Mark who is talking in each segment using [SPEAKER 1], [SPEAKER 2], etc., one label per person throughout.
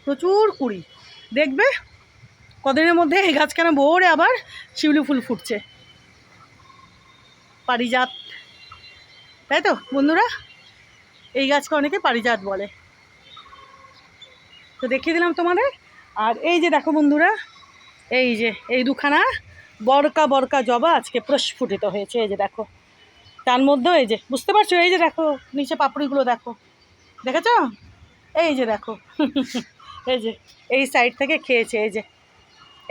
[SPEAKER 1] প্রচুর কুড়ি। দেখবে কদিনের মধ্যে এই গাছখানা ভরে আবার শিউলি ফুল ফুটছে, পারিজাত, তাই তো বন্ধুরা? এই গাছকে অনেকে পারিজাত বলে। তো দেখিয়ে দিলাম তোমাদের। আর এই যে দেখো বন্ধুরা, এই যে এই দুখানা বরকা বরকা জবা আজকে প্রস্ফুটিত হয়েছে। এই যে দেখো, তার মধ্যেও এই যে বুঝতে পারছো, এই যে দেখো নিচে পাপড়িগুলো দেখো, দেখেছো? এই যে দেখো এই যে এই সাইড থেকে খেয়েছে, এই যে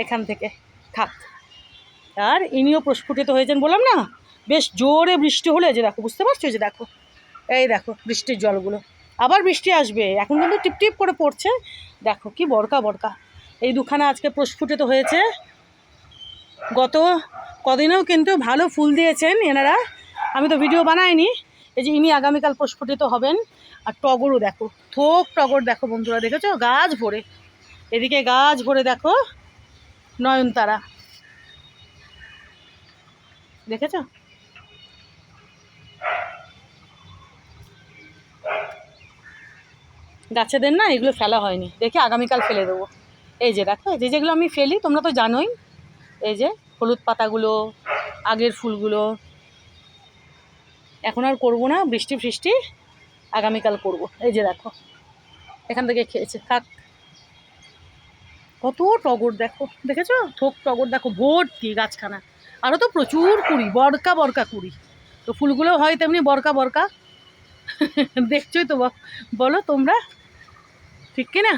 [SPEAKER 1] এখান থেকে খাক। আর ইনিও প্রস্ফুটিত হয়েছেন বললাম না, বেশ জোরে বৃষ্টি হলে যে দেখো, বুঝতে পারছো? এই যে দেখো, এই দেখো বৃষ্টির জলগুলো, আবার বৃষ্টি আসবে, এখন কিন্তু টিপটিপ করে পড়ছে। দেখো কি বরকা বরকা এই দুখানা আজকে প্রস্ফুটিত হয়েছে। গত কদিনেও কিন্তু ভালো ফুল দিয়েছেন এনারা, আমি তো ভিডিও বানাইনি। এই যে ইনি আগামীকাল প্রস্ফুটিত হবেন। আর টগরও দেখো, থোক টগর দেখো বন্ধুরা, দেখেছো? গাছ ভরে, এদিকে গাছ ভরে দেখো নয়নতারা, দেখেছো? গাছেদের না এগুলো ফেলা হয়নি, দেখে আগামীকাল ফেলে দেবো। এই যে দেখো, এই যে যেগুলো আমি ফেলি তোমরা তো জানোই, এই যে হলুদ পাতাগুলো, আগের ফুলগুলো, এখন আর করবো না, বৃষ্টি ফৃষ্টি আগামীকাল করব। এই যে দেখো এখান থেকে খেয়েছে, থাক। কত টগর দেখো, দেখেছো? থোক টগর দেখো ভর্তি গাছখানা, আরও তো প্রচুর কুড়ি, বরকা বরকা কুড়ি। তো ফুলগুলো হয় তেমনি বরকা বরকা দেখছোই তো, বলো তোমরা, ঠিক কিনা?